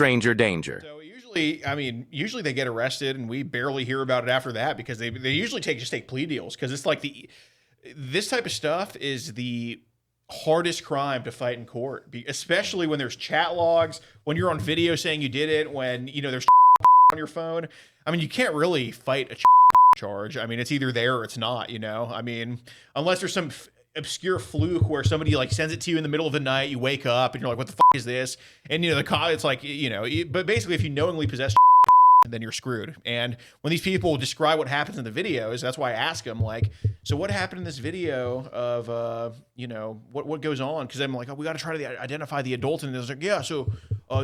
stranger danger. So usually they get arrested, and we barely hear about it after that because they usually just take plea deals because it's like this type of stuff is the hardest crime to fight in court, especially when there's chat logs, when you're on video saying you did it, when there's on your phone. I mean, you can't really fight a charge. I mean, it's either there or it's not. I mean, unless there's some obscure fluke where somebody like sends it to you in the middle of the night, you wake up and you're like, what the is this? And the cop, it's like, but basically if you knowingly possess then you're screwed. And when these people describe what happens in the videos, that's why I ask them, like, so what happened in this video of what goes on? Because I'm like, oh, we got to try to identify the adult. And it's like, yeah, so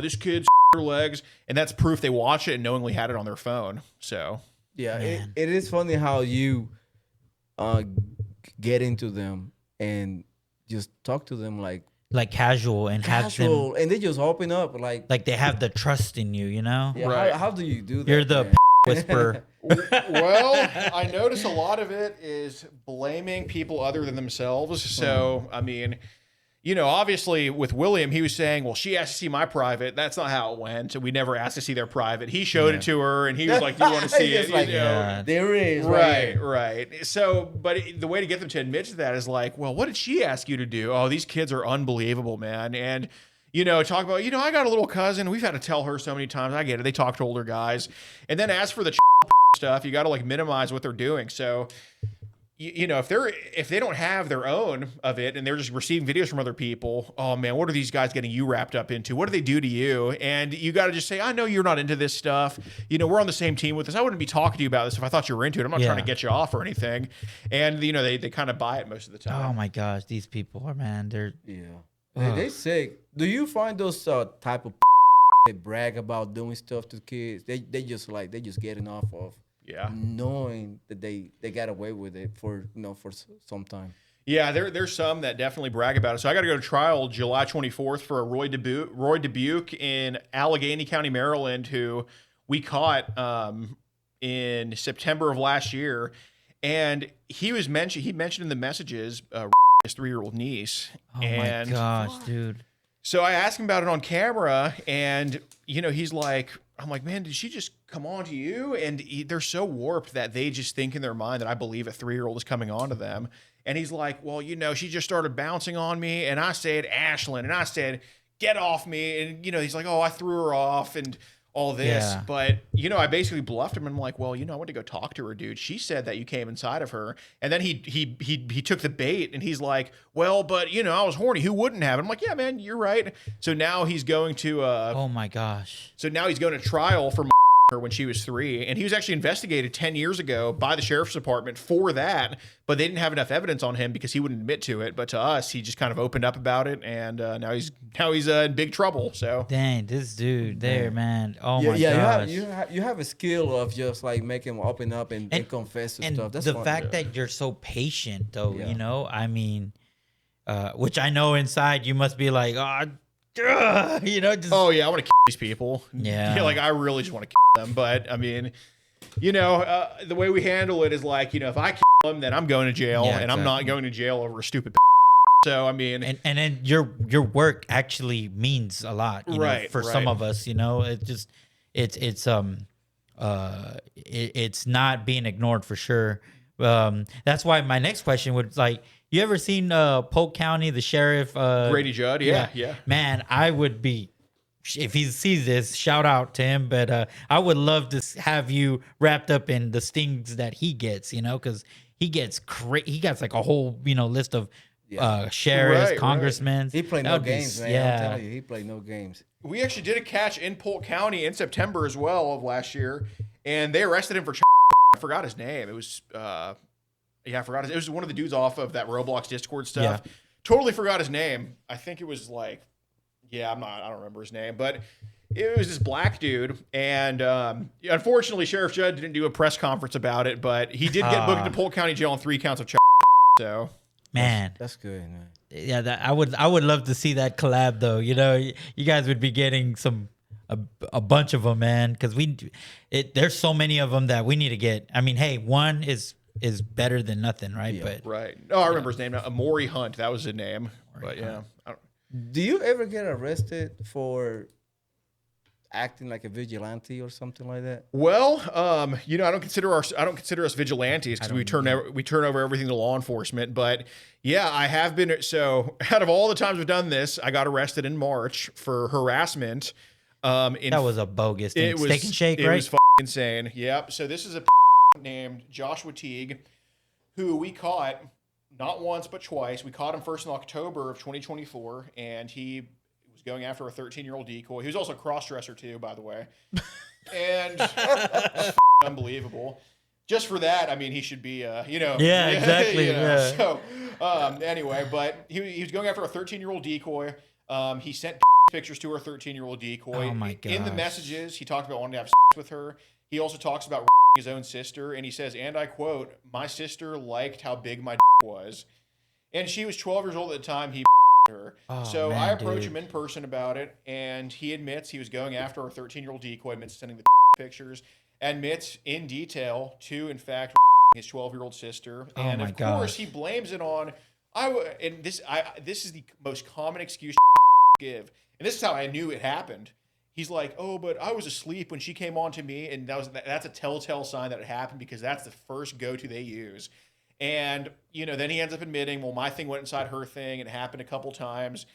this kid's her legs, and that's proof they watch it and knowingly had it on their phone. So yeah, it is funny how you get into them and just talk to them like casual and have them, and they just open up like they have the trust in you, Yeah, right. How do you do that? You're the whisperer. Well, I notice a lot of it is blaming people other than themselves. So, I mean, obviously with William, he was saying, well, she asked to see my private. That's not how it went. So we never asked to see their private. He showed it to her, and he was like, do you want to see it? Like, there is. Right. So, but the way to get them to admit to that is like, well, what did she ask you to do? Oh, these kids are unbelievable, man. And, talk about, I got a little cousin. We've had to tell her so many times. I get it. They talk to older guys. And then as for the stuff, you got to like minimize what they're doing. So, if they don't have their own of it and they're just receiving videos from other people, oh man, what are these guys getting you wrapped up into? What do they do to you? And you got to just say, I know you're not into this stuff. We're on the same team with this. I wouldn't be talking to you about this if I thought you were into it. I'm not trying to get you off or anything. And they kind of buy it most of the time. Oh my gosh, these people are, man, they're they sick. Do you find those type of they brag about doing stuff to kids? They just getting off of knowing that they got away with it for some time. Yeah, there's some that definitely brag about it. So I got to go to trial July 24th for a Roy Dubuque in Allegheny County, Maryland, who we caught in September of last year, and he mentioned in the messages his 3-year-old niece. Oh my gosh, dude. So I asked him about it on camera, and he's like, I'm like, man, did she just come on to you? And they're so warped that they just think in their mind that I believe a 3-year-old is coming on to them. And he's like, well, she just started bouncing on me, and I said, Ashlyn, and I said, get off me. And he's like, oh, I threw her off and all this. Yeah. But I basically bluffed him, and I'm like, well, I went to go talk to her, dude. She said that you came inside of her. And then he took the bait, and he's like, well, but I was horny. Who wouldn't have? And I'm like, yeah, man, you're right. So now he's going to oh my gosh. So now he's going to trial for her when she was 3, and he was actually investigated 10 years ago by the sheriff's department for that, but they didn't have enough evidence on him because he wouldn't admit to it. But to us, he just kind of opened up about it, and now he's in big trouble. So dang, this dude there, man. Oh my gosh. You have a skill of just like making him open up and confess to stuff. That's the fun. fact that you're so patient, though. I mean, which I know inside you must be like, just, oh yeah, I want to kill these people. Yeah. Like I really just want to kill them. But I mean, the way we handle it is like, if I kill them, then I'm going to jail, and I'm not going to jail over a stupid. So I mean, and then your work actually means a lot, for some of us. It's not being ignored for sure. That's why my next question was like, you ever seen Polk County, the sheriff? Grady Judd? Yeah. Man, I would be, if he sees this, shout out to him. But I would love to have you wrapped up in the stings that he gets, because he gets he gets like a whole, list of sheriffs, congressmen. Right. He played no games, man. Yeah. I'm telling you, he played no games. We actually did a catch in Polk County in September as well of last year, and they arrested him for I forgot his name. It was I forgot it was one of the dudes off of that Roblox Discord stuff. Yeah. Totally forgot his name. I think it was like, I don't remember his name, but it was this black dude. And unfortunately, Sheriff Judd didn't do a press conference about it, but he did get booked into Polk County Jail on 3 counts of so. Man, that's good, man. Yeah, I would love to see that collab though. You guys would be getting a bunch of them, man, because there's so many of them that we need to get. I mean, hey, one is better than nothing, right? Yeah, but right. Oh, I remember his name now. Amori Hunt, that was his name. But yeah. Do you ever get arrested for acting like a vigilante or something like that? Well, I don't consider us vigilantes because we turn over everything to law enforcement. But yeah, I have been. So out of all the times we've done this, I got arrested in March for harassment. That was a bogus thing. It was Steak and Shake, it right? was insane. Yep. So this is a named Joshua Teague, who we caught not once but twice. We caught him first in October of 2024, and he was going after a 13-year-old decoy. He was also a cross-dresser too, by the way, and unbelievable. Just for that, I mean, he should be, Yeah, exactly. Yeah. So, anyway, but he was going after a 13-year-old decoy. He sent pictures to her 13-year-old decoy. Oh my god! In the messages, he talked about wanting to have sex with her. He also talks about his own sister, and he says, and I quote, "My sister liked how big my was," and she was 12 years old at the time he her. Oh, so man, I approach dude. him in person about it, and he admits he was going after a 13-year-old decoy, admits sending the pictures, admits in detail to, in fact, his 12-year-old sister, Oh and my of course gosh. he blames it on this is the most common excuse give, and this is how I knew it happened. He's like, "Oh, but I was asleep when she came on to me," and that's a telltale sign that it happened because that's the first go-to they use. And then he ends up admitting, "Well, my thing went inside her thing. It happened a couple times."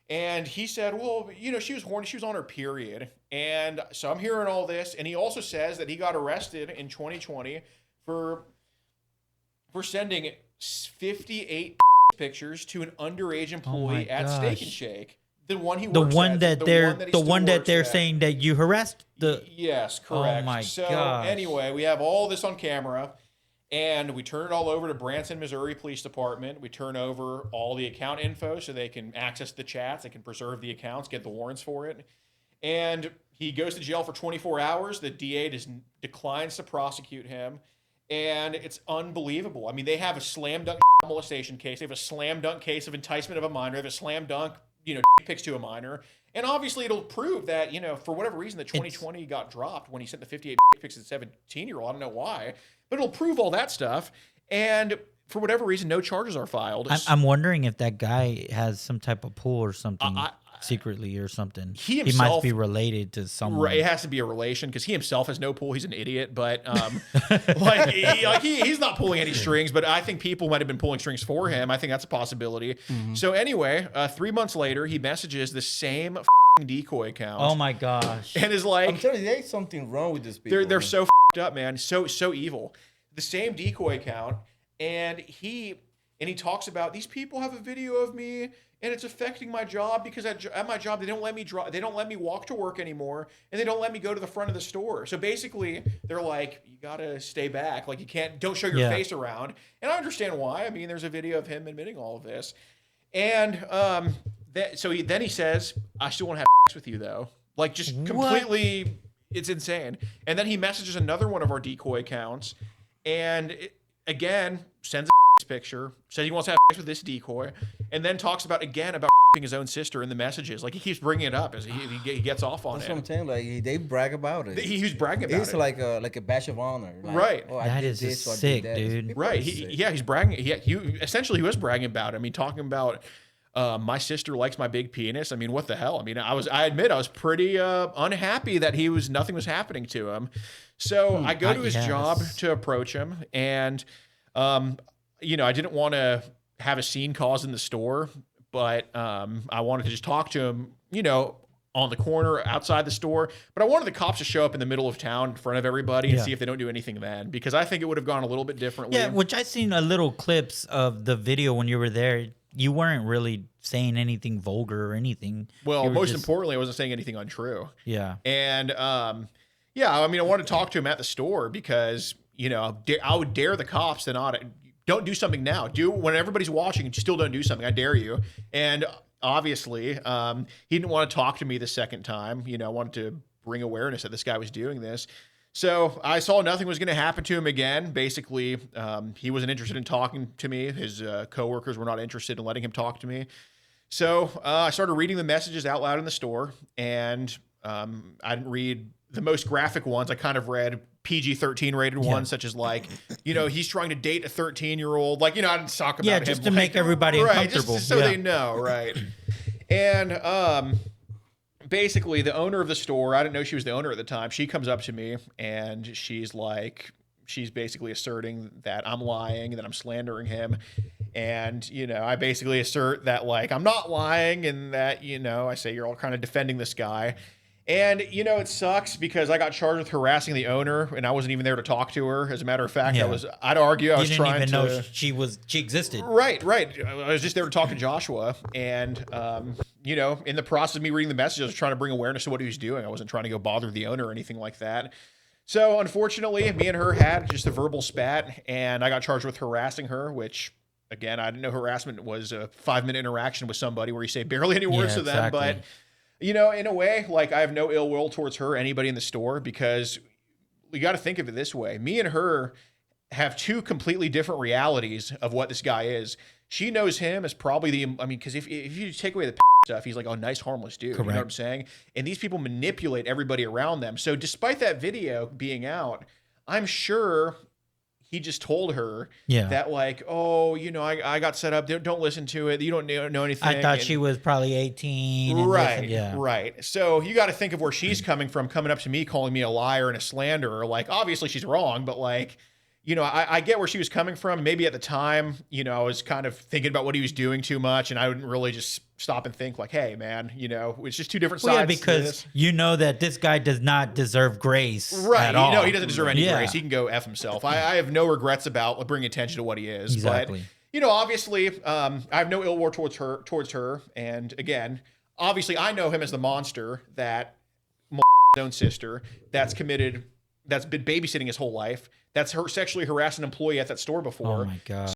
And he said, "Well, she was horny. She was on her period." And so I'm hearing all this, and he also says that he got arrested in 2020 for sending 58 pictures to an underage employee at Steak and gosh. Shake. The one he The works one at, that he the still one that works they're at. saying that you harassed the. Yes, correct. Oh my so gosh. anyway, we have all this on camera, and we turn it all over to Branson, Missouri Police Department. We turn over all the account info so they can access the chats, they can preserve the accounts, get the warrants for it. And he goes to jail for 24 hours. The DA declines to prosecute him. And it's unbelievable. I mean, they have a slam dunk molestation case. They have a slam dunk case of enticement of a minor. They have a slam dunk, pics to a minor. And obviously it'll prove that, for whatever reason, the 2020 got dropped when he sent the 58 pics to the 17-year-old. I don't know why, but it'll prove all that stuff. And for whatever reason, no charges are filed. I'm wondering if that guy has some type of pool or something secretly or something. He might himself- be related to someone. It has to be a relation because he himself has no pool. He's an idiot, but he's not pulling any strings. But I think people might have been pulling strings for him. I think that's a possibility. Mm-hmm. So anyway, 3 months later, he messages the same decoy account. Oh my gosh! And is like, I'm telling you, there's something wrong with this people. They're so up, man. So evil. The same decoy account, and he talks about these people have a video of me. And it's affecting my job because at my job they don't let me walk to work anymore, and they don't let me go to the front of the store. So basically, they're like, you gotta stay back, like don't show your face around. And I understand why. I mean, there's a video of him admitting all of this, and so he says, I still want to have sex with you though, like just completely, it's insane. And then he messages another one of our decoy accounts, and again sends a picture, says he wants to have sex with this decoy, and then talks about his own sister in the messages. Like he keeps bringing it up as he gets off on That's it. what I'm saying. Like they brag about it. He was bragging about It's it. like a badge of honor. Like, Right. Oh, I That did is this, just or I sick, did that. dude. People Right. are sick. He's bragging. He essentially was bragging about it. I mean, talking about my sister likes my big penis. I mean, what the hell? I mean, I admit I was pretty unhappy that nothing was happening to him. So I go to his job to approach him, and I didn't want to have a scene caused in the store, but I wanted to just talk to him, on the corner outside the store. But I wanted the cops to show up in the middle of town in front of everybody and see if they don't do anything then, because I think it would have gone a little bit differently. Yeah, which I seen a little clips of the video when you were there. You weren't really saying anything vulgar or anything. Well, most importantly, I wasn't saying anything untrue. Yeah. And I wanted to talk to him at the store because, I would dare the cops to not. Don't do something now. Do when everybody's watching and you still don't do something. I dare you. And obviously, he didn't want to talk to me the second time. I wanted to bring awareness that this guy was doing this. So I saw nothing was going to happen to him again. Basically, he wasn't interested in talking to me. His coworkers were not interested in letting him talk to me. So I started reading the messages out loud in the store, and I didn't read the most graphic ones. I kind of read PG-13 rated ones, such as he's trying to date a 13-year-old. I didn't talk about him. Just to make everybody uncomfortable. Just so they know, right? And basically the owner of the store, I didn't know she was the owner at the time. She comes up to me and she's like, she's basically asserting that I'm lying, that I'm slandering him. And, you know, I basically assert that, like, I'm not lying and that, you know, I say you're all kind of defending this guy. And, you know, it sucks because I got charged with harassing the owner and I wasn't even there to talk to her. As a matter of fact, I'd argue I was trying to. You didn't even know she existed. Right. I was just there to talk to Joshua. And, you know, in the process of me reading the message, I was trying to bring awareness to what he was doing. I wasn't trying to go bother the owner or anything like that. So, unfortunately, me and her had just a verbal spat and I got charged with harassing her, which, again, I didn't know harassment was a 5-minute interaction with somebody where you say barely any words to them. But, you know, in a way, like, I have no ill will towards her, anybody in the store, because we got to think of it this way. Me and her have two completely different realities of what this guy is. She knows him as probably because if you take away the stuff, he's like a nice, harmless dude. Correct. You know what I'm saying? And these people manipulate everybody around them. So despite that video being out, I'm sure he just told her that, like, oh, you know, I got set up. Don't listen to it. You don't know anything. I thought she was probably 18. Right. So you got to think of where she's coming from, coming up to me, calling me a liar and a slanderer. Like, obviously she's wrong, but, like, you know, I get where she was coming from. Maybe at the time, you know, I was kind of thinking about what he was doing too much, and I wouldn't really just stop and think, like, hey, man, you know, it's just two different sides. Yeah, because you know that this guy does not deserve grace. Right. At all. No, he doesn't deserve any grace. He can go F himself. I have no regrets about bringing attention to what he is. Exactly. But, you know, obviously, I have no ill will towards her. And again, obviously, I know him as the monster that his own sister that's been babysitting his whole life. That's her sexually harassed an employee at that store before. Oh my God.